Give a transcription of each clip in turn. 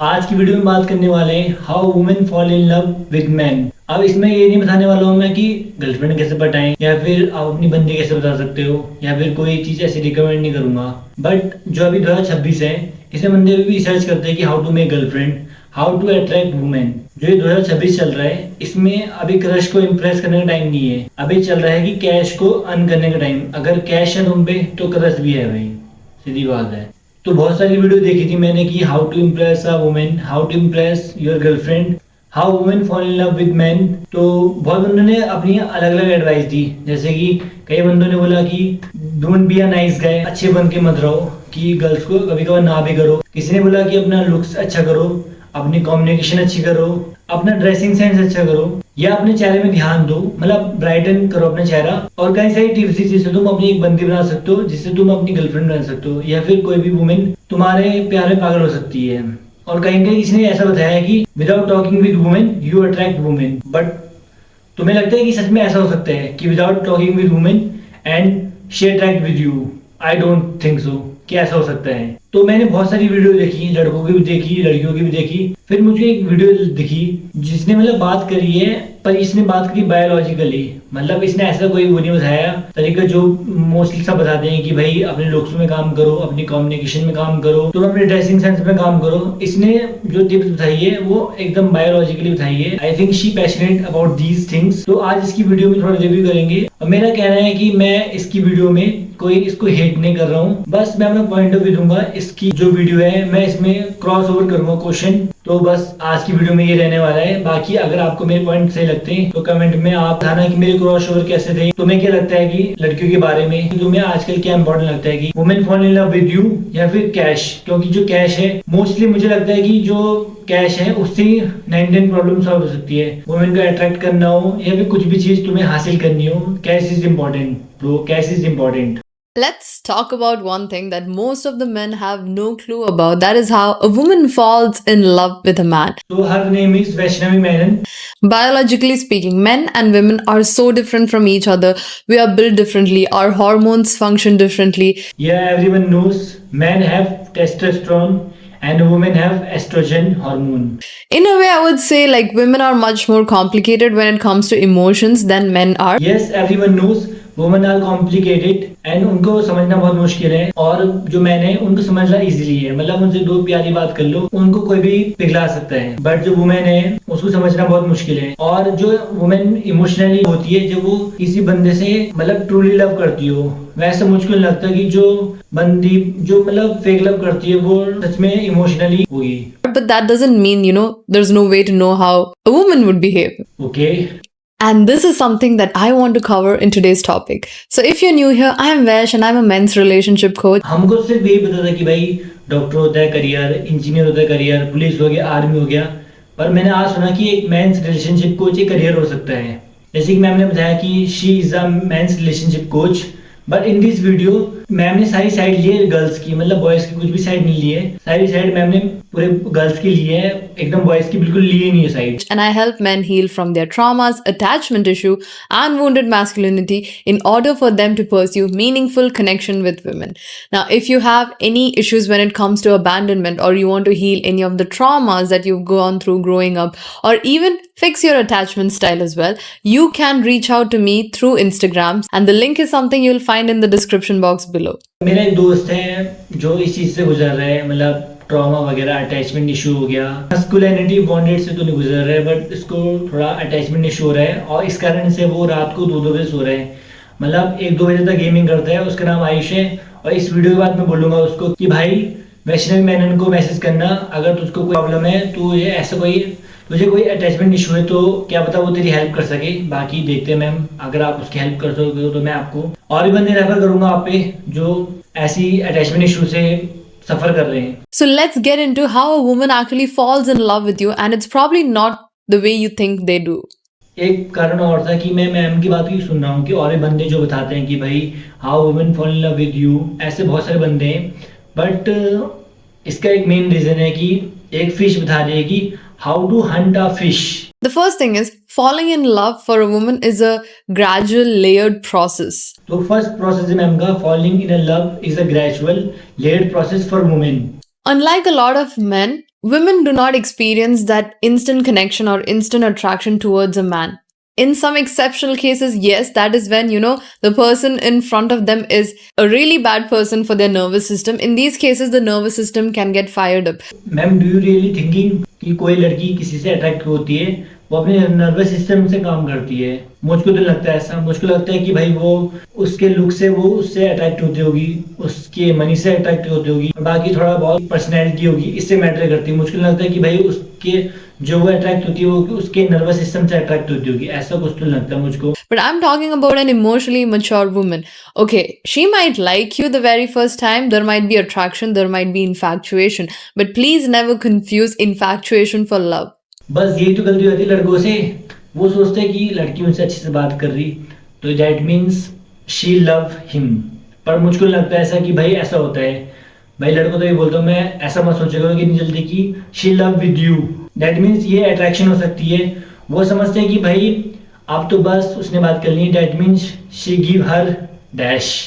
आज की वीडियो में बात करने वाले हैं how women fall in love with man. अब इसमें ये नहीं बताने वाला हूँ मैं कि गर्लफ्रेंड कैसे पटाएं या फिर आप अपनी बंदी कैसे बता सकते हो या फिर कोई चीज ऐसी रिकमेंड नहीं करूंगा। बट जो अभी 2026 है, इसमें बंदे भी रिसर्च करते हैं कि how to make girlfriend, how to attract women. जो ये 2026 चल रहा है, इसमें अभी क्रश को इम्प्रेस करने का टाइम नहीं है, अभी चल रहा है कि कैश को अर्न करने का टाइम। अगर कैश है तुम पे तो क्रश भी है भाई, सीधी बात है। तो बहुत सारी वीडियो देखी थी मैंने कि how to impress a women, how to impress your girlfriend, how women fall in love with man. तो बहुत बंदों ने अपनी अलग अलग एडवाइस दी। जैसे कि कई बंदों ने बोला कि don't be a nice guy, अच्छे बन के मत रहो, कि गर्ल्स को कभी कभार ना भी करो। किसी ने बोला कि अपना लुक्स अच्छा करो, अपनी कम्युनिकेशन अच्छी करो, अपना ड्रेसिंग सेंस अच्छा करो, या अपने चेहरे में ध्यान दो, मतलब ब्राइटन करो अपना चेहरा। और कई सारी टिप्स थी जिससे तुम अपनी एक बंदी बना सकते हो, जिससे तुम अपनी गर्लफ्रेंड बना सकते हो, या फिर कोई भी वुमेन तुम्हारे प्यार में पागल हो सकती है। और कहीं कहीं इसने ऐसा बताया कि without talking with women you attract women. But तुम्हें लगता है कि सच में ऐसा हो सकता है कि without talking with women and she attract with you? I don't think so कि ऐसा हो सकता है। तो मैंने बहुत सारी वीडियो देखी, लड़कों की भी देखी, लड़कियों की भी देखी। फिर मुझे एक वीडियो दिखी जिसने मतलब बात करी है, पर इसने बात करी बायोलॉजिकली। मतलब इसने ऐसा कोई वो नहीं बताया तरीका जो मोस्टली सब बताते हैं कि भाई अपने लुक्स में काम करो, अपनी कम्युनिकेशन में काम करो, तुम अपने ड्रेसिंग सेंस में काम करो। इसने जो टिप्स बताई है वो एकदम बायोलॉजिकली बताई है। I think she passionate about these things. तो आज इसकी वीडियो में थोड़ा रिव्यू करेंगे। और मेरा कहना है कि मैं इसकी वीडियो में कोई इसको हेट नहीं कर रहा हूँ, बस मैं अपना पॉइंट ऑफ व्यू दूंगा। इसकी जो वीडियो है मैं इसमें क्रॉस ओवर करूंगा क्वेश्चन। तो बस आज की वीडियो में ये रहने वाला है। बाकी अगर आपको मेरे पॉइंट सही लगते हैं तो कमेंट में आप बताना कि मेरे क्रॉस ओवर कैसे थे। तुम्हें क्या लगता है कि लड़कियों के बारे में, तुम्हें आजकल क्या इंपॉर्टेंट लगता है कि women fall in love with you या फिर कैश? क्योंकि जो कैश है मोस्टली मुझे लगता है कि जो कैश है उससे 99 प्रॉब्लम सॉल्व हो सकती है। वुमेन को अट्रैक्ट करना हो या फिर कुछ भी चीज तुम्हें हासिल करनी हो, cash is important bro, cash is important. Let's talk about one thing that most of the men have no clue about. That is how a woman falls in love with a man. So her name is Vaishnavi Menon. Biologically speaking, men and women are so different from each other. We are built differently, our hormones function differently. Yeah, everyone knows men have testosterone and women have estrogen hormone. In a way, I would say like women are much more complicated when it comes to emotions than men are. Yes, everyone knows women are complicated and उनको समझना बहुत मुश्किल है। और जो man है उनको समझना इजीली है, मतलब उनसे दो प्यारी बात कर लो उनको कोई भी पिघला सकता है। बट जो वुमेन है उसको समझना बहुत मुश्किल है। और जो वुमेन इमोशनली होती है, जब वो किसी बंदे से मतलब ट्रूली लव करती हो, वैसे मुझको नहीं लगता कि जो बंदी जो मतलब फेक लव करती है वो सच में इमोशनली होगी। But that doesn't mean, there's no way to know how a woman would behave. Okay. And this is something that I want to cover in today's topic. So if you're new here, I am Vash and I'm a men's relationship coach. हमको सिर्फ यही पता था कि भाई doctor होता है career, engineer होता है करियर, पुलिस हो गया, आर्मी हो गया। पर मैंने आज सुना कि एक मेंस रिलेशनशिप कोच एक करियर हो सकता है। जैसे कि मैम ने बताया कि she is a men's relationship coach. But in this video ma'am ने सारी साइड ली है गर्ल्स की, मतलब बॉयज की कुछ भी साइड नहीं ली है। सारी साइड मैम ने पूरे गर्ल्स की ली है, एकदम बॉयज की बिल्कुल ली ही नहीं है side. And I help men heal from their traumas, attachment issue, and wounded masculinity in order for them to pursue meaningful connection with women. Now, if you have any issues when it comes to abandonment, or you want to heal any of the traumas that you've gone through growing up, or even fix your attachment style as well, you can reach out to me through Instagram, and the link is something you'll find in the description box below. मेरा एक दोस्त है जो इस चीज से गुजर रहा है, मतलब ट्रॉमा वगैरह, अटैचमेंट इशू हो गया। मस्कुलिनिटी बॉन्डेड से तो नहीं गुजर रहा है, बट इसको थोड़ा अटैचमेंट इशू हो रहा है और इस कारण से वो रात को 2-2 बजे सो रहे हैं, मतलब 1-2 बजे तक गेमिंग करता है। उसका नाम आयुष है। और इस वीडियो के बाद मैं बोलूंगा उसको कि भाई वैष्णवी मेनन को मैसेज करना, अगर तुझको कोई प्रॉब्लम है, तू ये ऐसा तुझे कोई अटैचमेंट इशू है तो क्या पता वो तेरी हेल्प कर सके। बाकी देखते हैं मैम, अगर आप उसकी हेल्प कर सकते हो तो मैं आपको और भी बंदे रेफर करूंगा आप पे जो ऐसी अटैचमेंट इशू से सफर कर रहे हैं। So let's get into how a woman actually falls in love with you, and it's probably not the way you think they do. एक कारण और था कि मैं मैम की बात ही सुन रहा हूँ कि और भी बंदे जो बताते हैं कि भाई how women fall in love with you, ऐसे बहुत सारे बंदे हैं। बट इसका एक मेन रीजन है कि एक फिश बता रही है कि how to hunt a fish. The first thing is falling in love for a woman is a gradual layered process. तो फर्स्ट प्रोसेस है मैम का, falling in a love is a gradual layered process for women. Unlike a lot of men, Women do not experience that instant connection or instant attraction towards a man. In some exceptional cases, yes, that is when, the person in front of them is a really bad person for their nervous system. In these cases, the nervous system can get fired up. Ma'am do you really thinking कि कोई लड़की किसी से attract होती है वो अपने nervous system से काम करती है? मुझको तो लगता है ऐसा, मुझको लगता है कि भाई वो उसके लुक से वो उससे अट्रैक्ट होती होगी, उसके मनी से अट्रैक्ट होती होगी, बाकी थोड़ा बहुत पर्सनैलिटी होगी, इससे मैटर करती है। मुझको लगता है कि भाई उसके जो वो अट्रैक्ट होती है वो उसके नर्वस सिस्टम से अट्रैक्ट होती होगी, ऐसा कुछ तो लगता है मुझको। But I'm talking about an emotionally mature woman. Okay, she might like you the very first time, there might be attraction, there might be infatuation, but please never confuse infatuation for love. बस यही तो गलती होती है लड़कों से, वो सोचते हैं कि लड़की उनसे अच्छे से बात कर रही तो that means she love him. पर मुझको लगता है ऐसा कि भाई ऐसा होता है, भाई लड़कों तो ये बोलता हूँ मैं, ऐसा मत सोचा करो कि इतनी जल्दी कि she love with you, that means ये अट्रैक्शन हो सकती है। वो समझते हैं कि भाई अब तो बस उसने बात कर ली, that means she give her dash.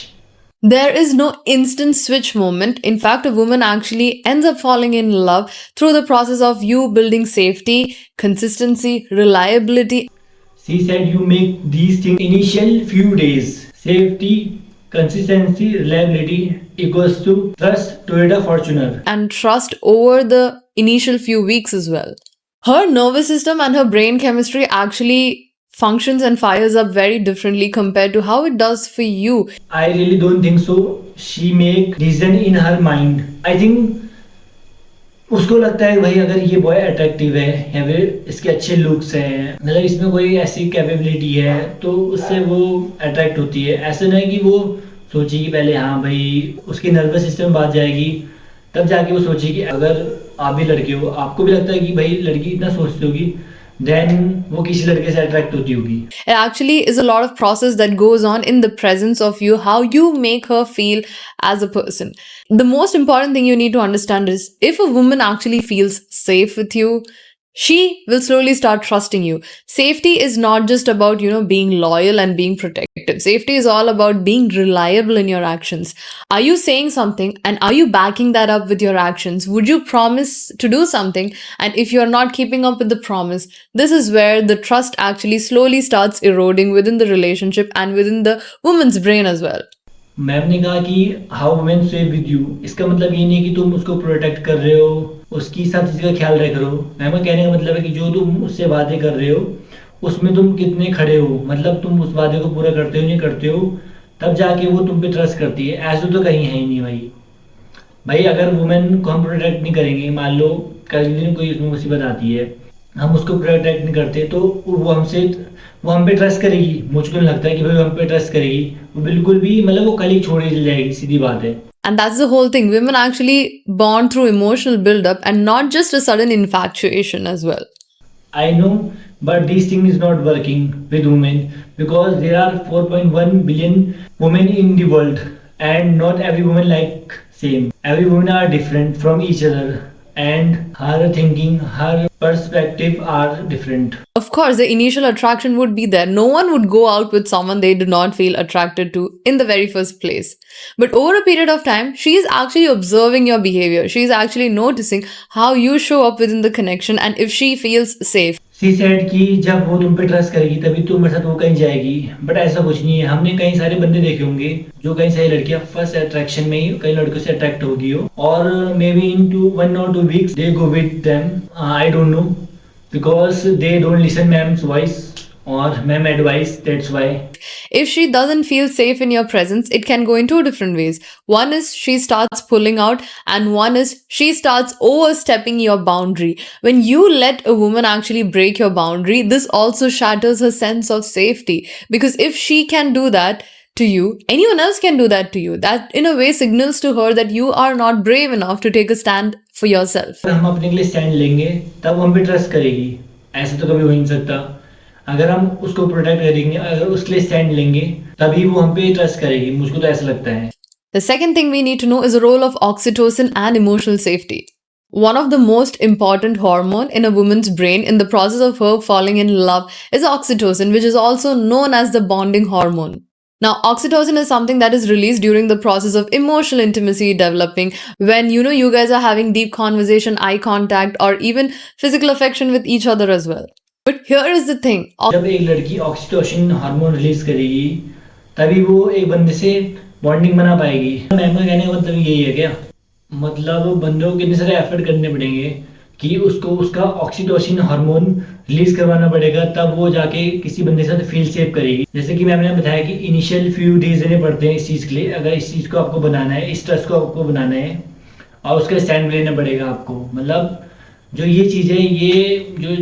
There is no instant switch moment. In fact, a woman actually ends up falling in love through the process of you building safety, consistency, reliability. She said you make these things initial few days. Safety, consistency, reliability equals to trust Toyota Fortuner. And trust over the initial few weeks as well. Her nervous system and her brain chemistry actually functions and fires up very differently compared to how it does for you. I really don't think so. She make decision in her mind. I think उसको लगता है भाई अगर ये boy attractive है या फिर इसके अच्छे लुक्स हैं, मतलब इसमें कोई ऐसी कैपेबिलिटी है तो उससे वो अट्रैक्ट होती है। ऐसा नहीं कि वो सोची कि पहले हाँ भाई उसकी नर्वस सिस्टम में बात जाएगी तब जाके वो सोची कि अगर आप भी लड़के हो, आपको भी लगता है कि भाई लड़की इतना सोचती होगी, then वो किसी लड़के से अट्रैक्ट होती होगी। It actually is a lot of process that goes on in the presence of you, how you make her feel as a person. The most important thing you need to understand is if a woman actually feels safe with you, she will slowly start trusting you. Safety is not just about, being loyal and being protective. Safety is all about being reliable in your actions. Are you saying something and are you backing that up with your actions? Would you promise to do something? And if you're not keeping up with the promise, this is where the trust actually slowly starts eroding within the relationship and within the woman's brain as well. Ma'am ने कहा कि how women stay with you, इसका मतलब ये नहीं कि तुम उसको प्रोटेक्ट कर रहे हो, उसकी सब चीज़ का ख्याल रख रहे हो। मैम का कहने का मतलब है कि जो तुम उससे वादे कर रहे हो उसमें तुम कितने खड़े हो, मतलब तुम उस वादे को पूरा करते हो नहीं करते हो, तब जाके वो तुम पे ट्रस्ट करती है। ऐसा तो कहीं है ही नहीं भाई। भाई अगर वुमेन को हम प्रोटेक्ट नहीं करेंगे, मान लो कल दिन कोई उसमें मुसीबत आती है, हम उसको प्रोटेक्ट नहीं करते तो वो हम पे ट्रस्ट करेगी? मुझको नहीं लगता है कि भाई वो हम पे ट्रस्ट करेगी, वो बिल्कुल भी, मतलब वो कल ही छोड़ के चली जाएगी, सीधी बात है। And that's the whole thing. Women actually bond through emotional build-up and not just a sudden infatuation as well. I know, but this thing is not working with women because there are 4.1 billion women in the world and not every woman like same. Every woman are different from each other and her thinking, her perspective are different. Of course, the initial attraction would be there. No one would go out with someone they do not feel attracted to in the very first place. But over a period of time, she is actually observing your behavior. She is actually noticing how you show up within the connection and if she feels safe. She said कि जब वो तुम पे trust करेगी तभी तुम्हारे साथ वो कहीं जाएगी, बट ऐसा कुछ नहीं है। हमने कई सारे बंदे देखे होंगे जो कई सारी लड़कियां फर्स्ट अट्रैक्शन में ही कई लड़कों से अट्रैक्ट होगी हो और may be in 1 or 2 weeks they go with them. I don't know because they don't listen ma'am's voice or ma'am advice, that's why. If she doesn't feel safe in your presence, it can go in two different ways. One is she starts pulling out and one is she starts overstepping your boundary. When you let a woman actually break your boundary, this also shatters her sense of safety because if she can do that to you, anyone else can do that to you. That in a way signals to her that you are not brave enough to take a stand for yourself. हम अपने के लिए stand लेंगे तब हम पे trust करेगी, ऐसे तो कभी हो नहीं सकता। अगर हम उसको प्रोटेक्ट करेंगे, अगर उसके लिए स्टैंड लेंगे तभी वो हम पे ट्रस्ट करेगी, मुझको तो ऐसा लगता है। The second thing we need to know is the role of oxytocin and emotional safety. One of the most important hormone in a woman's brain in the process of her falling in love is oxytocin, which is also known as the bonding hormone. Now, oxytocin is something that is released during the process of emotional intimacy developing when you guys are having deep conversation, eye contact, or even physical affection with each other as well. But here is the thing. जब एक लड़की oxytocin hormone release करेगी तभी वो एक बंदे से bonding बना पाएगी। मैम का कहने का मतलब यही है क्या? मतलब बंदों को कितने सारे एफर्ट करने पड़ेंगे कि उसको उसका ऑक्सीटोसिन हार्मोन रिलीज करवाना पड़ेगा, तब वो जाके किसी बंदे के साथ फील सेफ करेगी। जैसे कि मैम ने बताया कि इनिशियल फ्यू डेज देने पड़ते हैं इस चीज़ के लिए। अगर इस चीज़ को आपको बनाना है, इस ट्रस्ट को आपको बनाना है और उसका स्टैंड लेना पड़ेगा आपको। मतलब जो ये चीज़ है, ये जो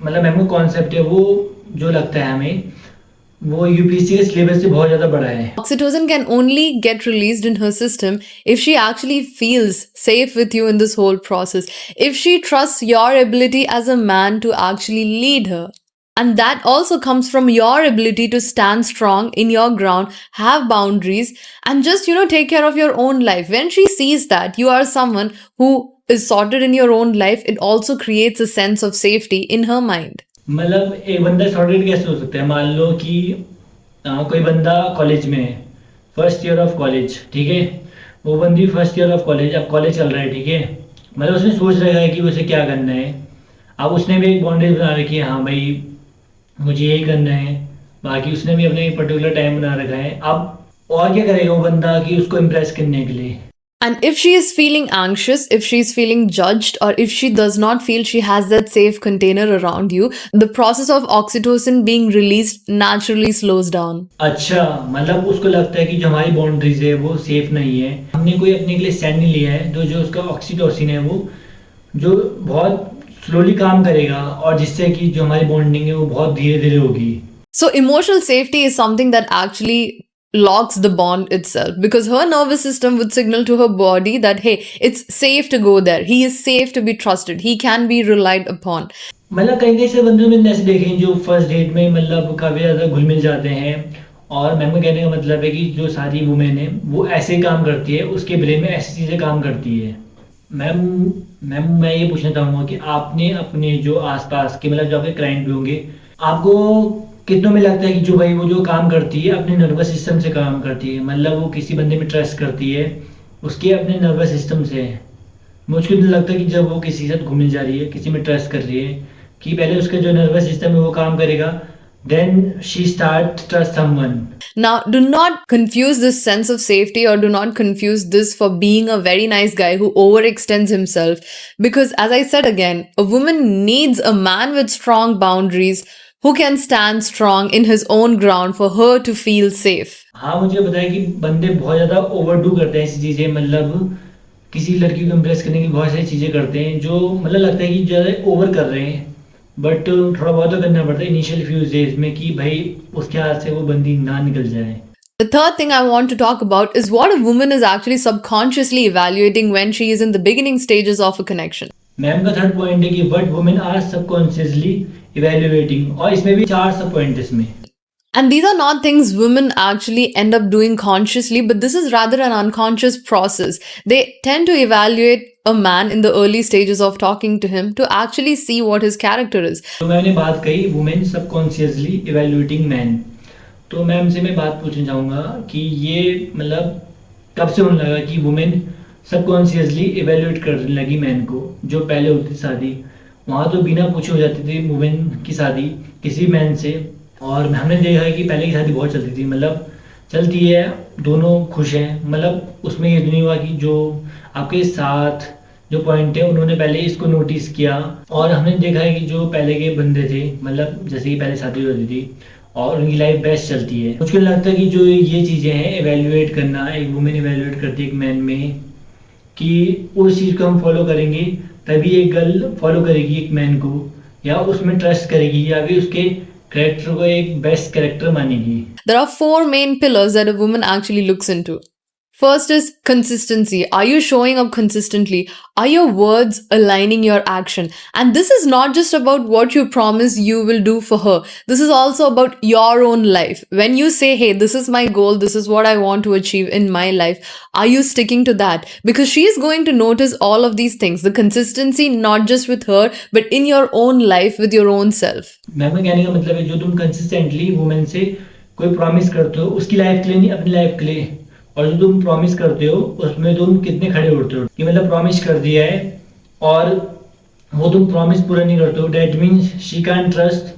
मतलब मैम का कॉन्सेप्ट है, वो जो लगता है हमें वो यूपीएससी के सिलेबस से बहुत ज़्यादा बड़ा है। Oxytocin can only get released in her system if she actually feels safe with you in this whole process, if she trusts your ability as a man to actually lead her. And that also comes from your ability to stand strong in your ground, have boundaries, and just, take care of your own life. When she sees that you are someone who is sorted in your own life, it also creates a sense of safety in her mind. मतलब एक बंदा sorted कैसे हो सकता है? मान लो कि कोई बंदा कॉलेज में है, फर्स्ट ईयर ऑफ कॉलेज, ठीक है। वो बंदी फर्स्ट ईयर ऑफ कॉलेज, अब कॉलेज चल रहा है, ठीक है। मतलब उसने सोच रखा है कि उसे क्या करना है। अब उसने भी एक बाउंड्रीज बना रखी है, हाँ भाई मुझे यही करना है। बाकी उसने भी अपने पर्टिकुलर टाइम बना रखा है। अब और क्या करेगा वो बंदा कि उसको इम्प्रेस करने के लिए? And if she is feeling anxious, if she is feeling judged, or if she does not feel she has that safe container around you, the process of oxytocin being released naturally slows down. अच्छा, मतलब उसको लगता है कि जो हमारी boundaries है वो सेफ नहीं है, हमने कोई अपने के लिए स्टैंड नहीं लिया है, तो जो उसका ऑक्सीटोसिन है वो जो बहुत स्लोली काम करेगा और जिससे कि जो हमारी बॉन्डिंग है वो बहुत धीरे धीरे होगी। So emotional safety is something that actually locks the bond itself, because her nervous system would signal to her body that, hey, it's safe to go there, he is safe to be trusted, he can be relied upon. मतलब कई कई से बंदों में ऐसे देखे हैं जो फर्स्ट डेट में मतलब काफ़ी ज़्यादा घुल मिल जाते हैं। और मैम का कहने का मतलब है कि जो सारी वुमेन है वो ऐसे काम करती है, उसके ब्रेन में ऐसी चीज़ें काम करती है। मैम मैं ये पूछना चाहूँगा कि आपने अपने जो आसपास के मतलब जो आपके क्लाइंट भी होंगे, आपको कितनों में लगता है कि जो भाई वो जो काम करती है अपने नर्वस सिस्टम से काम करती है? मतलब वो किसी बंदे में ट्रस्ट करती है उसके अपने नर्वस सिस्टम से। मुझको तो लगता है कि जब वो किसी के साथ घूमने जा रही है, किसी में ट्रस्ट कर रही है, कि पहले उसका जो नर्वस सिस्टम है वो काम करेगा, then she start trust someone. Now, do not confuse this sense of safety, or do not confuse this for being a very nice guy who overextends himself. Because as I said again, a woman needs a man with strong boundaries who can stand strong in his own ground for her to feel safe. हाँ, मुझे पता है कि बंदे बहुत ज़्यादा overdo करते हैं ऐसी चीज़ें, मतलब किसी लड़की को इम्प्रेस करने की बहुत सारी चीज़ें करते हैं जो मतलब लगता है कि ज़्यादा ओवर कर रहे हैं। बट थोड़ा बहुत तो करना पड़ता है इनिशियल फ्यू डेज में कि भाई उसके हाथ से वो बंदी ना निकल जाए। The third thing I want to talk about is what a woman is actually subconsciously evaluating when she is in the beginning stages of a connection. Ma'am का थर्ड पॉइंट है कि what women are subconsciously evaluating, और इसमें भी 4 सब point इसमें। And these are not things women actually end up doing consciously, but this is rather an unconscious process. They tend to evaluate a man in the early stages of talking to him to actually see what his character is. तो मैंने बात कही women subconsciously evaluating man, तो ma'am से मैं बात पूछना चाहूँगा कि ये मतलब कब से होने लगा कि वुमेन सबकॉन्शियसली इवैल्यूएट करने लगी मैन को? जो पहले होती शादी, वहाँ तो बिना पूछे हो जाती थी वुमेन की शादी किसी मैन से। और हमने देखा है कि पहले की शादी बहुत चलती थी, मतलब चलती है, दोनों खुश हैं। मतलब उसमें ये नहीं हुआ कि जो आपके साथ जो पॉइंट है उन्होंने पहले इसको नोटिस किया। और हमने देखा है कि जो पहले के बंदे थे, मतलब जैसे कि पहले शादी होती थी और उनकी लाइफ बेस्ट चलती है। मुझको लगता है कि जो ये चीज़ें हैं इवैल्यूएट करना, एक वुमेन इवैल्यूएट करती है एक मैन में, कि उस चीज़ को हम फॉलो करेंगे तभी एक गर्ल फॉलो करेगी एक मैन को, या उसमें ट्रस्ट करेगी, या फिर उसके कैरेक्टर को एक बेस्ट कैरेक्टर मानेगी। There are 4 main pillars that a woman actually looks into. First is consistency. Are you showing up consistently? Are your words aligning your action? And this is not just about what you promise you will do for her. This is also about your own life. When you say, hey, this is my goal, this is what I want to achieve in my life, are you sticking to that? Because she is going to notice all of these things. The consistency, not just with her, but in your own life, with your own self. Ma'am कहने का मतलब है जो तुम consistently women से कोई promise करते हो उसकी लाइफ के लिए नहीं, अपनी लाइफ के लिए, और जो तुम प्रॉमिस करते हो उसमें तुम कितने खड़े उड़ते हो कि मतलब प्रॉमिस कर दिया है और वो तुम प्रॉमिस पूरा नहीं करते हो, that means she can trust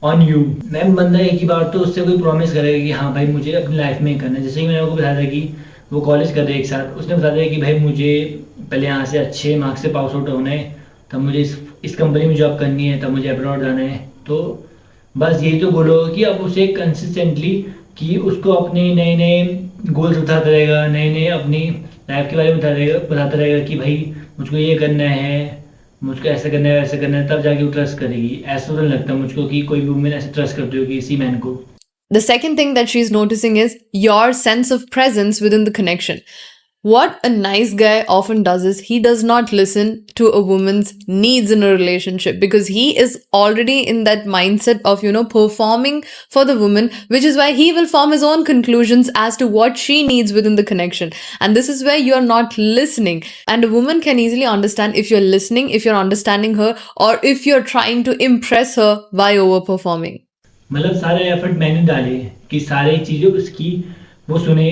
on you. Ma'am बंदा एक ही बार तो उससे कोई प्रॉमिस करेगा कि हाँ भाई मुझे अपनी लाइफ में ही करना है, जैसे कि मैंने आपको बताया था कि वो कॉलेज कर रहे हैं एक साथ, उसने बताया था कि भाई मुझे पहले यहाँ से अच्छे मार्क्स से पास आउट होना है, तब मुझे इस कंपनी में जॉब करनी है, तब मुझे अब्रॉड जाना है। तो बस यही तो बोलो कि अब उसे कंसिस्टेंटली कि उसको अपने नए नए गोल्स बताता रहेगा, नए नए अपनी लाइफ के बारे में बताता रहेगा कि भाई मुझको ये करना है, मुझको ऐसा करना है, वैसा करना है, तब जाके वो ट्रस्ट करेगी। ऐसा तो नहीं लगता मुझको कि कोई भी वुमेन ऐसे ट्रस्ट करती होगी किसी मैन को। The second thing that she's noticing is your sense of presence within the connection. What a nice guy often does is he does not listen to a woman's needs in a relationship because he is already in that mindset of, performing for the woman, which is why he will form his own conclusions as to what she needs within the connection. And this is where you're not listening. And a woman can easily understand if you're listening, if you're understanding her, or if you're trying to impress her by overperforming. मतलब सारे effort मैंने डाले कि सारी चीज़ें उसकी वो सुने,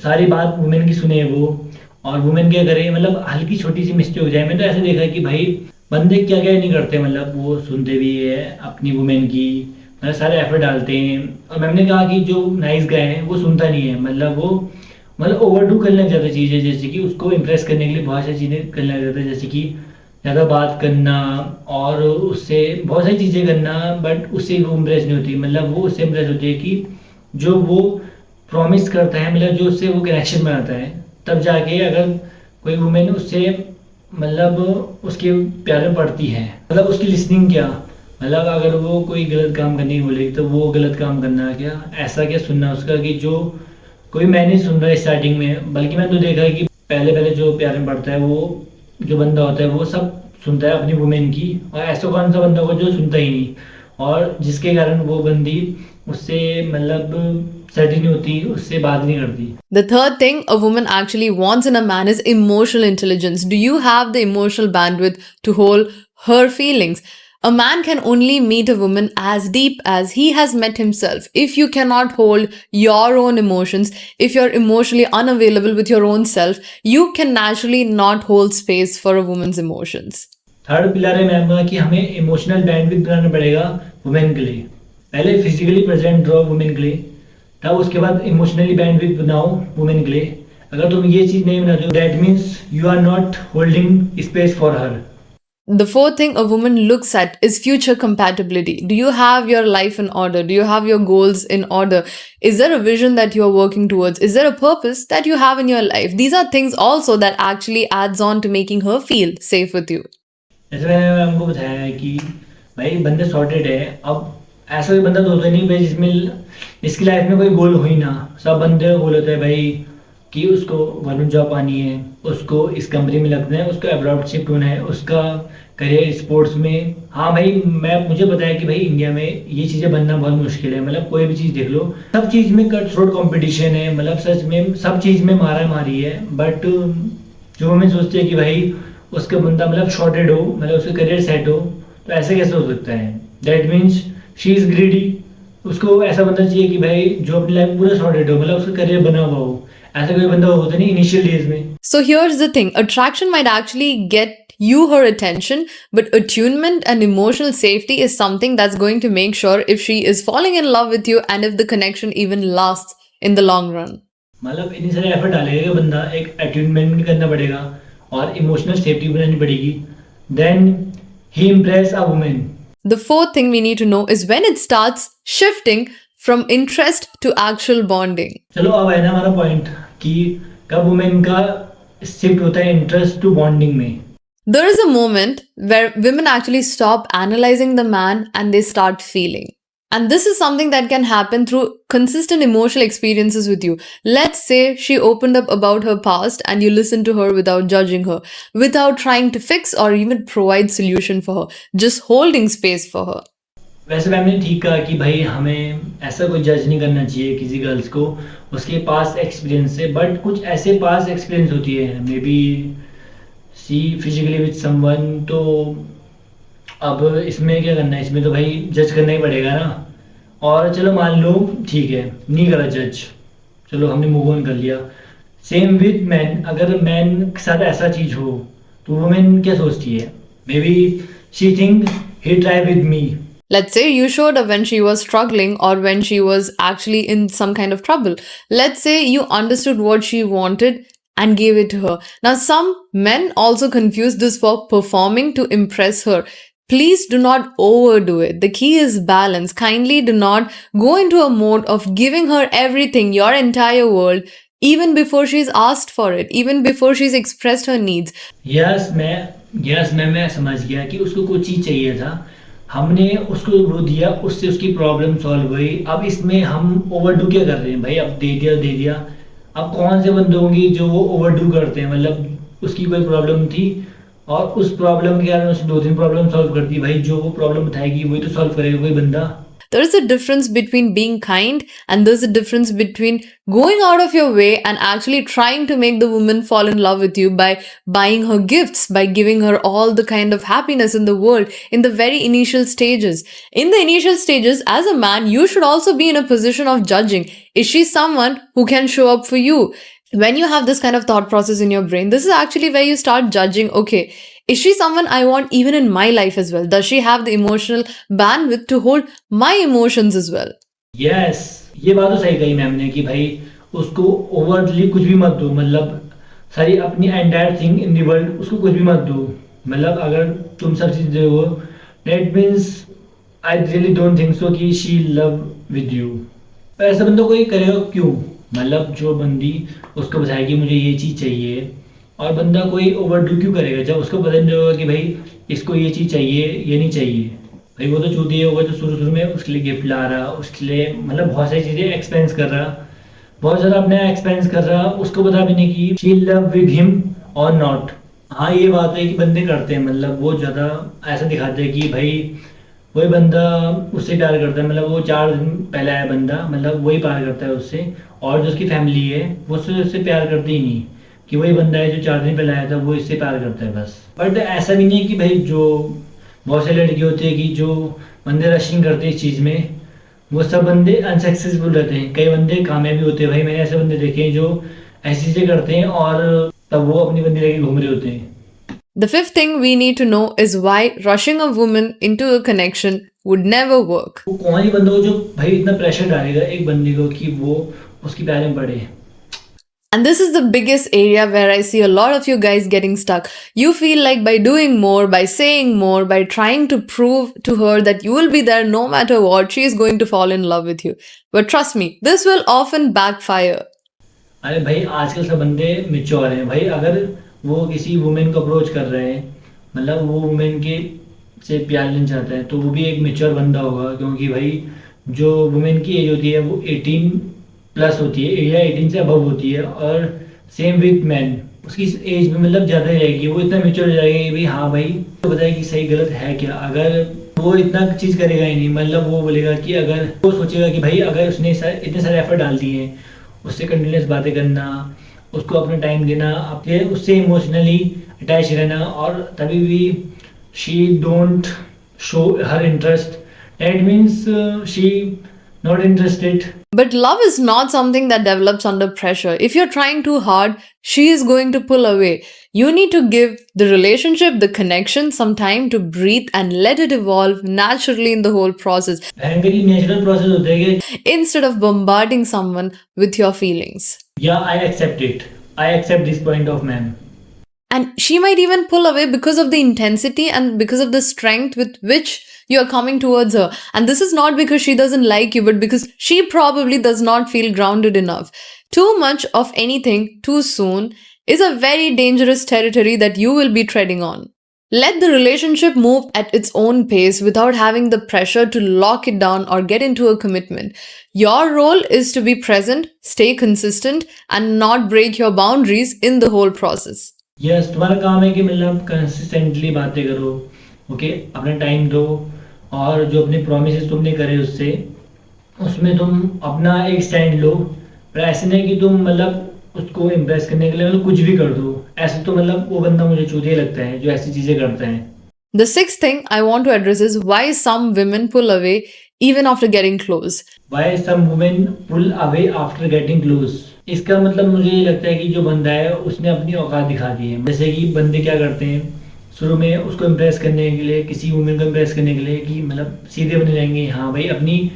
सारी बात वुमेन की सुने वो, और वुमेन क्या करे, मतलब हल्की छोटी सी मिस्टेक हो जाए। मैंने तो ऐसे देखा है कि भाई बंदे क्या क्या नहीं करते, मतलब वो सुनते भी है अपनी वुमेन की, मतलब सारे एफर्ट डालते हैं। और मैंने कहा कि जो नाइस गाय है वो सुनता नहीं है, मतलब वो मतलब ओवरडू करने लग जाता है चीज़ें, जैसे कि उसको इम्प्रेस करने के लिए बहुत सारी चीज़ें करने लग जाता है, जैसे कि ज़्यादा बात करना और उससे बहुत सारी चीज़ें करना, बट उससे वो इम्प्रेस नहीं होती। मतलब वो उससे इम्प्रेस होती है कि जो वो प्रॉमिस करता है, मतलब जो उससे वो कनेक्शन बनाता है, तब जाके अगर कोई वुमेन उससे मतलब उसके प्यार में पड़ती है। मतलब उसकी लिसनिंग क्या, मतलब अगर वो कोई गलत काम करने की बोलेगी तो वो गलत काम करना क्या, ऐसा क्या सुनना उसका कि जो कोई मैं नहीं सुन रहा स्टार्टिंग में, बल्कि मैंने तो देखा है कि पहले पहले जो प्यार में पड़ता है वो जो बंदा होता है वो सब सुनता है अपनी वुमेन की, और ऐसा कौन सा बंदा होगा जो सुनता ही नहीं, और जिसके कारण वो बंदी उससे मतलब सेट नहीं होती, उससे बात नहीं करती। The third thing a woman actually wants in a man is emotional intelligence. Do you have the emotional bandwidth to hold her feelings? A man can only meet a woman as deep as he has met himself. If you cannot hold your own emotions, if you're emotionally unavailable with your own self, you can naturally not hold space for a woman's emotions. Third pillar है ma'am का कि हमें emotional bandwidth बनाना पड़ेगा women के लिए। पहले physically present रहो women के लिए, तब उसके बाद इमोशनली बैंडविड्थ बनाओ वुमेन के लिए। अगर तुम ये चीज़ नहीं बनाते हो, that means you are not holding space for her. The fourth thing a woman looks at is future compatibility. Do you have your life in order? Do you have your goals in order? Is there a vision that you're working towards? Is there a purpose that you have in your life? These are things also that actually adds on to making her feel safe with you. जैसे मैंने हमको बताया है कि भाई बंदे sorted है। अब ऐसा कोई बंदा तो होता नहीं भाई जिसमें इसकी लाइफ में कोई गोल हो ही ना। सब बंदे का गोल होता है भाई कि उसको गवर्नमेंट जॉब पानी है, उसको इस कंपनी में लगना है, उसको अब्रॉड शिफ्ट होना है, उसका करियर स्पोर्ट्स में। हाँ भाई मुझे पता है कि भाई इंडिया में ये चीज़ें बनना बहुत मुश्किल है, मतलब कोई भी चीज़ देख लो, सब चीज़ में कट थ्रोट कॉम्पिटिशन है, मतलब सच में सब चीज़ में मारा मारी है। बट जो हमें सोचते हैं कि भाई उसका बंदा मतलब शॉर्टेड हो, मतलब उसका करियर सेट हो, तो ऐसे कैसे हो सकता है? That means she is greedy. उसको ऐसा बंदा चाहिए कि भाई जो अपनी लाइफ पूरा सॉर्टेड हो, मतलब उसका करियर बना हुआ हो। ऐसा कोई बंदा होता नहीं इनिशियल डेज में। So here's the thing, attraction might actually get you her attention, but attunement and emotional safety is something that's going to make sure if she is falling in love with you and if the connection even lasts in the long run. मतलब इतनी सारे effort डालेगा बंदा, एक attunement भी करना पड़ेगा और इमोशनल सेफ्टी बनानी पड़ेगी, देन ही impress a women. The fourth thing we need to know is when it starts shifting from interest to actual bonding. चलो अब है ना हमारा पॉइंट कि कब वुमेन का शिफ्ट होता है इंटरेस्ट टू बॉन्डिंग में। There is a moment where women actually stop analyzing the man and they start feeling. And this is something that can happen through consistent emotional experiences with you. Let's say she opened up about her past and you listened to her without judging her, without trying to fix or even provide solution for her, just holding space for her. वैसे ma'am ने ठीक कहा कि भाई हमें ऐसा कोई जज नहीं करना चाहिए किसी गर्ल्स को उसके पास एक्सपीरियंस से, बट कुछ ऐसे पास एक्सपीरियंस होती है, maybe see physically with someone, तो अब इसमें क्या करना है, इसमें तो भाई जज करना ही पड़ेगा ना। और चलो मान लो ठीक है, नहीं करा जज, चलो हमने मूव ऑन कर लिया। सेम विद मैन, अगर मैन के साथ ऐसा चीज हो तो वुमेन क्या सोचती है? May be she think he try with me. Let's say you showed up when she was struggling or when she was actually in some kind of trouble. Let's say you understood what she wanted and gave it to her. Now, some men also confuse this for performing to impress her. Please do not overdo it. The key is balance. Kindly do not go into a mode of giving her everything, your entire world, even before she's asked for it, even before she's expressed her needs. मैं समझ गया कि उसको कुछ चीज चाहिए था, हमने उसको वो दिया, उससे उसकी प्रॉब्लम सॉल्व हुई। अब इसमें हम ओवरडू क्या कर रहे हैं भाई? अब दे दिया। अब कौन से बंदे होंगे जो वो ओवरडू करते हैं? मतलब उसकी कोई प्रॉब्लम थी और उस प्रॉब्लम के कारण उसने 2-3 प्रॉब्लम सॉल्व कर दी। भाई जो वो प्रॉब्लम बताएगी वही तो सॉल्व करेगा कोई बंदा। There is a difference between being kind and there's a difference between going out of your way and actually trying to make the woman fall in love with you by buying her gifts, by giving her all the kind of happiness in the world in the very initial stages. In the initial stages, as a man, you should also be in a position of judging. Is she someone who can show up for you? When you have this kind of thought process in your brain, this is actually where you start judging, okay, is she someone I want even in my life as well? Does she have the emotional bandwidth to hold my emotions as well? Yes, ये बात तो सही कही ma'am ने कि भाई उसको overly कुछ भी मत दो, मतलब सारी अपनी entire thing in the world उसको कुछ भी मत दो। मतलब अगर तुम सब चीज़ दो that means I really don't think so कि शी लव विद यू। पर ऐसा बंदा कोई करेगा क्यों? मतलब जो बंदी उसको बताएगी मुझे ये चीज़ चाहिए, और बंदा कोई ओवरडू क्यों करेगा जब उसको पता नहीं होगा कि भाई इसको ये चीज़ चाहिए, ये नहीं चाहिए। भाई वो तो चूती होगा जो शुरू शुरू में उसके लिए गिफ्ट ला रहा, उसके लिए मतलब बहुत सारी चीज़ें एक्सपेंस कर रहा, बहुत ज़्यादा अपने एक्सपेंस कर रहा, उसको पता भी नहीं कि शी लव विद हिम और नॉट। हाँ ये बात है कि बंदे करते हैं, मतलब वो ज़्यादा ऐसा दिखाते हैं कि भाई वही बंदा उससे प्यार करता है, मतलब वो 4 दिन पहले आया बंदा, मतलब वही प्यार करता है उससे, और जो उसकी फैमिली है वो उससे प्यार करती ही नहीं, कि वही बंदा है जो 4 दिन पहले आया था वो इससे प्यार करता है बस। बट ऐसा भी नहीं है कि भाई जो बहुत से लड़के होते हैं कि जो बंदे रशिंग करते हैं इस चीज़ में, वो सब बंदे अनसक्सेसफुल रहते हैं। कई बंदे कामयाबी होते हैं भाई, मैंने ऐसे बंदे देखे हैं जो ऐसी चीज़ें करते हैं और तब वो अपनी बंदी लेके घूम रहे होते हैं। The fifth thing we need to know is why rushing a woman into a connection would never work. वो कौन ही बंदा हो जो भाई इतना प्रेशर डालेगा एक बंदी को कि वो उसकी प्यार में पड़े। And this is the biggest area where I see a lot of you guys getting stuck. You feel like by doing more, by saying more, by trying to prove to her that you will be there no matter what, she is going to fall in love with you. But trust me, this will often backfire. अरे भाई आजकल सब बंदे mature हैं भाई, अगर वो किसी वुमेन को अप्रोच कर रहे हैं, मतलब वो वुमेन के से प्यार लेना चाहता है तो वो भी एक मिच्योर बंदा होगा, क्योंकि भाई जो वुमेन की एज होती है वो 18 प्लस होती है या 18 से अबव होती है, और सेम विद मैन उसकी एज में मतलब ज़्यादा रहेगी, वो इतना मेच्योर हो जाएगा कि भाई हाँ भाई तो बताए कि सही गलत है क्या। अगर वो इतना चीज़ करेगा ही नहीं, मतलब वो बोलेगा कि अगर वो सोचेगा कि भाई अगर उसने इतने सारे एफर्ट डाल दिए हैं, उससे कंटिन्यूस बातें करना, उसको अपना टाइम देना, अपने उससे इमोशनली अटैच रहना, और तभी भी she don't show her interest, that means she not interested. But love is not something that develops under pressure. If you're trying too hard, she is going to pull away. You need to give the relationship, the connection, some time to breathe and let it evolve naturally in the whole process. भयंकर natural process होता है कि Instead of bombarding someone with your feelings. या I accept it, I accept this point of ma'am. And she might even pull away because of the intensity and because of the strength with which you are coming towards her. And this is not because she doesn't like you, but because she probably does not feel grounded enough. Too much of anything too soon is a very dangerous territory that you will be treading on. Let the relationship move at its own pace without having the pressure to lock it down or get into a commitment. Your role is to be present, stay consistent, and not break your boundaries in the whole process. Yes, तुम्हारा काम है कि मतलब consistently बातें करो, okay, अपना time दो, और जो अपने प्रोमिस तुमने करे उससे उसमें तुम अपना एक स्टैंड लो। पर ऐसे नहीं कि तुम मतलब उसको इम्प्रेस करने के लिए मतलब कुछ भी कर दो, ऐसे तो मतलब वो बंदा मुझे चूतिया लगता है जो ऐसी चीज़ें करता है। The sixth thing I want to address is why some women pull away even after getting close. Why some women pull away after getting close? इसका मतलब मुझे ये लगता है कि जो बंदा है उसने अपनी औकात दिखा दी है। जैसे कि बंदे क्या करते हैं, शुरू में उसको इम्प्रेस करने के लिए, किसी वुमेन को इम्प्रेस करने के लिए कि मतलब सीधे बने रहेंगे, हाँ भाई अपनी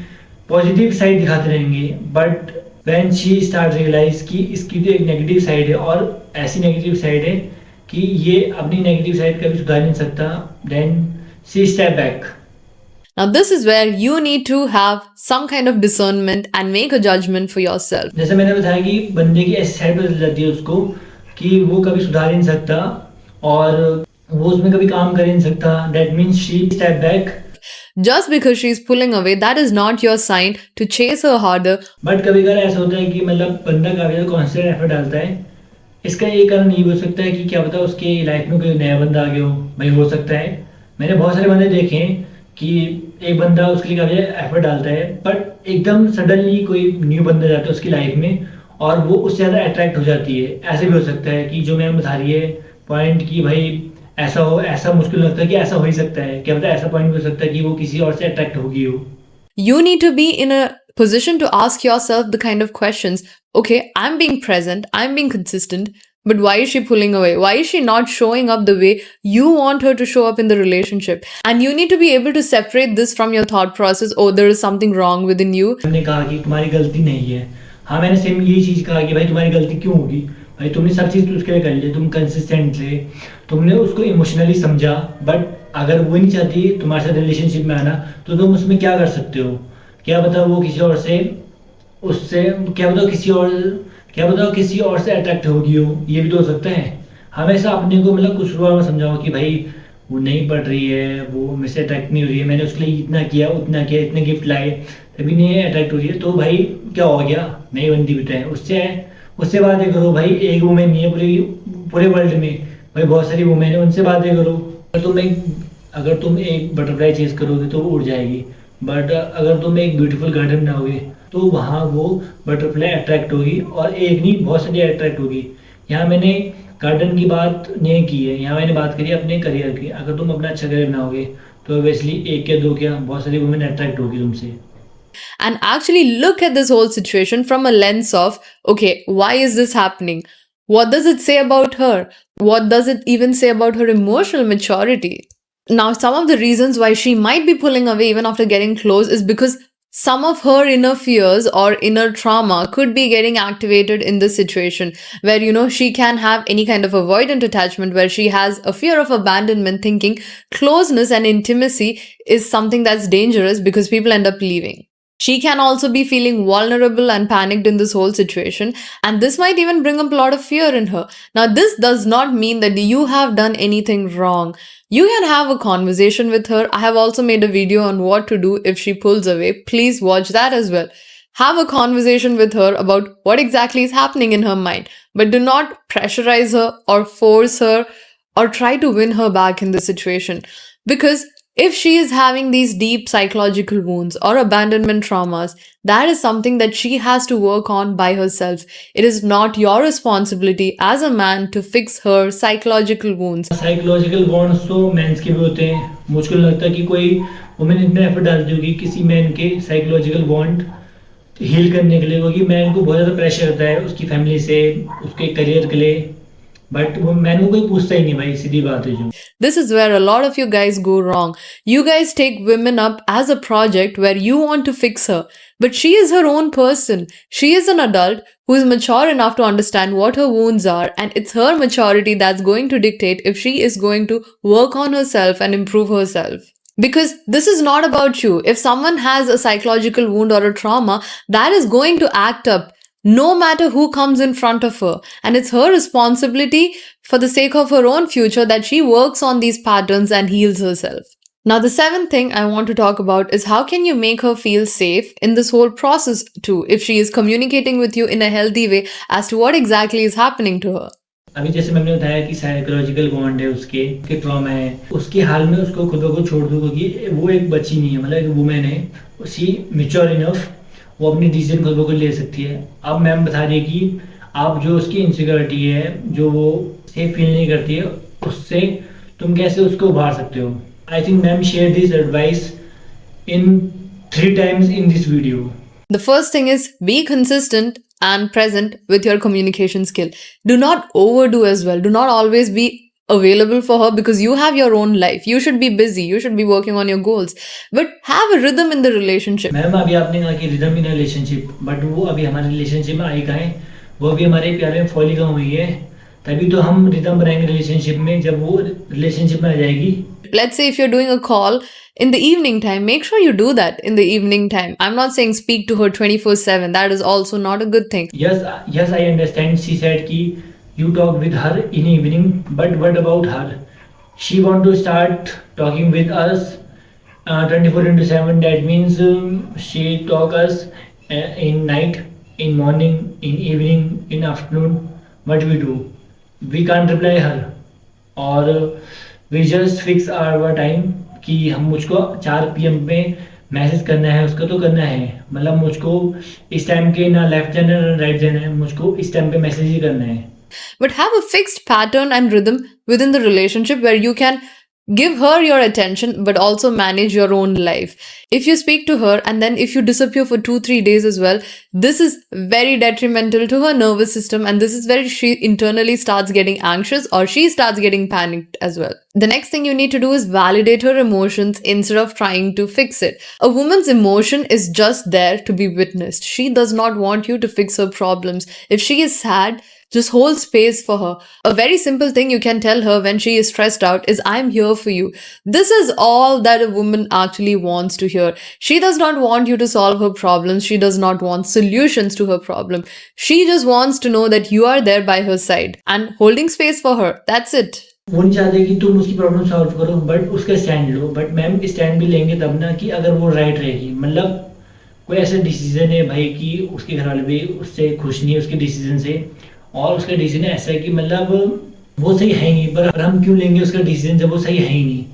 पॉजिटिव साइड दिखाते रहेंगे, but when she start realize कि इसकी तो एक नेगेटिव साइड है और ऐसी नेगेटिव साइड है कि ये अपनी नेगेटिव साइड कभी सुधार नहीं सकता, then she step back. Now, this is where you need to have some kind of discernment and make a judgment for yourself. जैसे मैंने बताया कि बंदे की ऐसी साइड बदल जाती है उसको कि वो कभी सुधार ही नहीं सकता और वो उसमें कभी काम कर ही नहीं सकता, that means she step back. Just because she's pulling away, that is not your sign to chase her harder. But कभी कभी ऐसा होता है कि मतलब बंदा काफी ज्यादा कॉन्स्टेंट एफर्ट डालता है। इसका एक कारण ये भी हो सकता है कि क्या पता उसके लाइफ में कोई नया बंदा आ गया हो, भाई हो सकता है। मैंने बहुत सारे बंदे देखे हैं कि एक बंदा उसके लिए काफी एफर्ट डालता है, बट एकदम सडनली कोई न्यू बंदा जाता है उसकी लाइफ में और वो उससे ज़्यादा अट्रैक्ट हो जाती है। ऐसे भी हो सकता है कि जो मैम बता रही है पॉइंट कि भाई ऐसा हो, ऐसा मुश्किल लगता है कि ऐसा हो ही सकता है, क्या पता ऐसा पॉइंट भी हो सकता है कि वो किसी और से अट्रैक्ट होगी हो। You need to be in a position to ask yourself the kind of questions. Okay, I'm being present, I'm being consistent, but why is she pulling away? Why is she not showing up the way you want her to show up in the relationship? And you need to be able to separate this from your thought process. Oh, there is something wrong within you. मैंने कहा कि तुम्हारी गलती नहीं है, हाँ मैंने same यही चीज़ कहा कि भाई तुम्हारी गलती क्यों होगी, भाई तुमने सब चीज़ तो उसके लिए कर ली, तुम कंसिस्टेंट थे, तुमने उसको इमोशनली समझा, बट अगर वो नहीं चाहती तुम्हारे साथ रिलेशनशिप में आना तो तुम उसमें क्या कर सकते हो, क्या पता वो किसी और से उससे क्या पता किसी और से अट्रैक्ट होगी हो, ये भी तो हो सकता है। हमेशा अपने को मतलब कुछ शुरुआत में समझाओ कि भाई वो नहीं पढ़ रही है, वो मेरे से अट्रैक्ट नहीं हो रही है, मैंने उसके लिए इतना किया उतना किया, इतने गिफ्ट लाए, तभी नहीं अट्रैक्ट हो रही है, तो भाई क्या हो गया, नई बंदी भी तो है, उससे बातें करो। भाई एक वुमेन नहीं है पूरे वर्ल्ड में, भाई बहुत सारी वुमेन है, उनसे बातें करो। अगर तुम एक बटरफ्लाई चेज करोगे तो वो उड़ जाएगी, बट अगर तुम एक ब्यूटीफुल गार्डन बनाओगे तो वहाँ वो बटरफ्लाई अट्रैक्ट होगी, और एक नहीं बहुत सारी अट्रैक्ट होगी। यहाँ मैंने गार्डन की बात नहीं की है, यहाँ मैंने बात करी अपने करियर की। अगर तुम अपना अच्छा करियर बनाओगे तो ऑब्वियसली एक या दो क्या बहुत सारी वुमेन अट्रैक्ट होगी तुमसे। And actually look at this whole situation from a lens of, okay, why is this happening? What does it say about her? What does it even say about her emotional maturity? Now, some of the reasons why she might be pulling away even after getting close is because some of her inner fears or inner trauma could be getting activated in this situation where, she can have any kind of avoidant attachment where she has a fear of abandonment, thinking closeness and intimacy is something that's dangerous because people end up leaving. She can also be feeling vulnerable and panicked in this whole situation, and this might even bring up a lot of fear in her. Now, this does not mean that you have done anything wrong. You can have a conversation with her. I have also made a video on what to do if she pulls away. Please watch that as well. Have a conversation with her about what exactly is happening in her mind, but do not pressurize her or force her or try to win her back in this situation, because if she is having these deep psychological wounds or abandonment traumas, that is something that she has to work on by herself. It is not your responsibility as a man to fix her psychological wounds. Psychological bonds तो mains के भी होते हैं। मुझको लगता है कि कोई वुमेन इतना एफर्ट डालती होगी किसी मैन के साइकोलॉजिकल बॉन्ड हील करने के लिए, क्योंकि मैन को बहुत ज़्यादा प्रेशर होता है उसकी फैमिली से, उसके करियर के लिए, बट वो मैन को कोई पूछता ही नहीं, भाई सीधी बात है जो। This is where a lot of you guys go wrong. You guys take women up as a project where you want to fix her, but she is her own person. She is an adult who is mature enough to understand what her wounds are, and it's her maturity that's going to dictate if she is going to work on herself and improve herself. Because this is not about you. If someone has a psychological wound or a trauma, that is going to act up no matter who comes in front of her. And it's her responsibility for the sake of her own future that she works on these patterns and heals herself. Now, the seventh thing I want to talk about is how can you make her feel safe in this whole process too, if she is communicating with you in a healthy way as to what exactly is happening to her. अभी जैसे मैंने बताया कि psychological bond है उसके trauma है, उसके हाल में उसको खुद को छोड़ दो, क्योंकि वो एक बच्ची नहीं है, मतलब एक वुमेन है, शी मैच्योर इनफ, वो अपनी डिसीजन खुद को ले सकती है। अब मैम बता रही है कि आप जो उसकी इनसिक्योरिटी है, जो वो सेफ फील नहीं करती है, उससे तुम कैसे उसको उभार सकते हो। I think ma'am share this advice in 3 times in this video. The first thing is be consistent and present with your communication skill. Do not overdo as well. Do not always be available for her because you have your own life. You should be busy. You should be working on your goals. But have a rhythm in the relationship. Ma'am अभी आपने कहा कि rhythm in relationship, but वो अभी हमारे relationship में आई कहाँ है? वो अभी हमारे प्यार में फॉली कहाँ हुई है? तभी तो हम रिदम बनाएंगे रिलेशनशिप में, जब वो रिलेशनशिप में आ जाएगी. Let's say if you're doing a call in the evening time, make sure you do that in the evening time. I'm not saying speak to her 24/7. That is also not a good thing. Yes, I understand. She said कि you talk with her in evening, but what about her? She want to start talking with us 24/7. That means she talk us in night, in morning, in evening, in afternoon. What we do? We can't reply her, or we just fix our time कि हम मुझको 4 PM पे message करना है, उसका तो करना है. मतलब मुझको इस टाइम के ना लेफ्ट जाना ना राइट जाना है, मुझको इस टाइम पे मैसेज ही करना है. But have a fixed pattern and rhythm within the relationship where you can give her your attention but also manage your own life. If you speak to her and then if you disappear for 2-3 days as well, this is very detrimental to her nervous system, and this is where she internally starts getting anxious or she starts getting panicked as well. The next thing you need to do is validate her emotions instead of trying to fix it. A woman's emotion is just there to be witnessed. She does not want you to fix her problems. If she is sad, just hold space for her. A very simple thing you can tell her when she is stressed out is, I'm here for you. This is all that a woman actually wants to hear. She does not want you to solve her problems. She does not want solutions to her problem. She just wants to know that you are there by her side and holding space for her. That's it. वो नहीं चाहते कि तुम उसकी problem solve करो, but उसका stand low. But ma'am stand भी लेंगे तब ना कि अगर वो राइट रहेगी. मतलब कोई ऐसा डिसीजन है भाई कि उसके घर वाले भी उससे खुश नहीं है उसके डिसीजन से, और उसका डिसीजन ऐसा है कि मतलब वो सही है ही नहीं, पर हम क्यों लेंगे उसका डिसीजन जब वो सही है ही नहीं?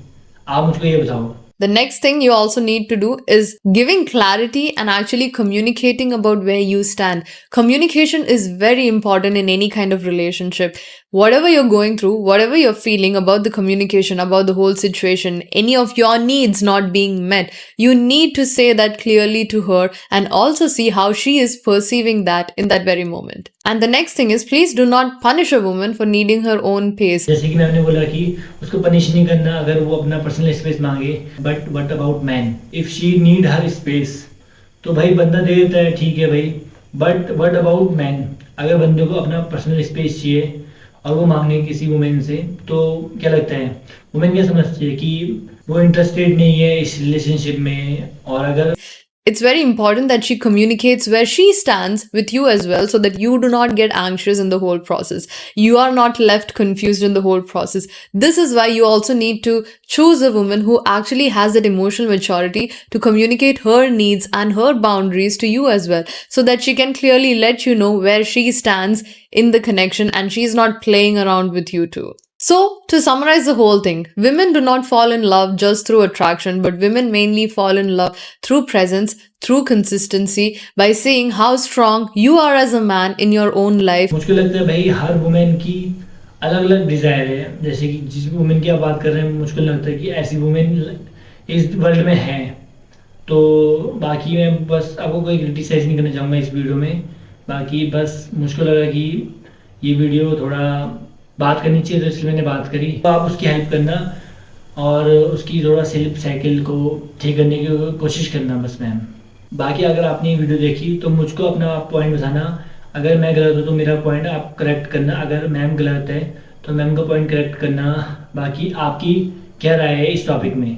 आप मुझको ये बताओ. The next thing you also need to do is giving clarity and actually communicating about where you stand. Communication is very important in any kind of relationship. Whatever you're going through, whatever you're feeling about the communication, about the whole situation, any of your needs not being met, you need to say that clearly to her and also see how she is perceiving that in that very moment. And the next thing is, please do not punish a woman for needing her own pace. जैसे कि मैंने बोला कि उसको punish नहीं करना अगर वो अपना पर्सनल स्पेस मांगे. But what about man? If she need her space तो भाई बंदा दे देता है, ठीक है भाई. But what about man? अगर बंदे को अपना पर्सनल स्पेस चाहिए और वो मांगे किसी वुमेन से, तो क्या लगता है वुमेन क्या समझती है कि वो इंटरेस्टेड नहीं है इस रिलेशनशिप में? और अगर It's very important that she communicates where she stands with you as well, so that you do not get anxious in the whole process. You are not left confused in the whole process. This is why you also need to choose a woman who actually has that emotional maturity to communicate her needs and her boundaries to you as well, so that she can clearly let you know where she stands in the connection and she's not playing around with you too. So, to summarize the whole thing, women do not fall in love just through attraction, but women mainly fall in love through presence, through consistency, by seeing how strong you are as a man in your own life. मुझको लगता है भाई हर women की अलग अलग desire है. जैसे कि जिस वुमेन की आप बात कर रहे हैं, मुझको लगता है कि ऐसी वुमेन इस वर्ल्ड में है. तो बाकी मैं बस आपको कोई क्रिटिसाइज नहीं करना चाहूँगा इस वीडियो में. बाकी बस मुझको लगा कि ये वीडियो थोड़ा बात करनी चाहिए, तो इसलिए मैंने बात करी. तो आप उसकी हेल्प करना और उसकी थोड़ा स्लीप साइकिल को ठीक करने की कोशिश करना बस मैम. बाकी अगर आपने ये वीडियो देखी तो मुझको अपना पॉइंट बताना. अगर मैं गलत हूँ तो मेरा पॉइंट आप करेक्ट करना. अगर मैम गलत है तो मैम का पॉइंट करेक्ट करना. बाकी आपकी क्या राय है इस टॉपिक में?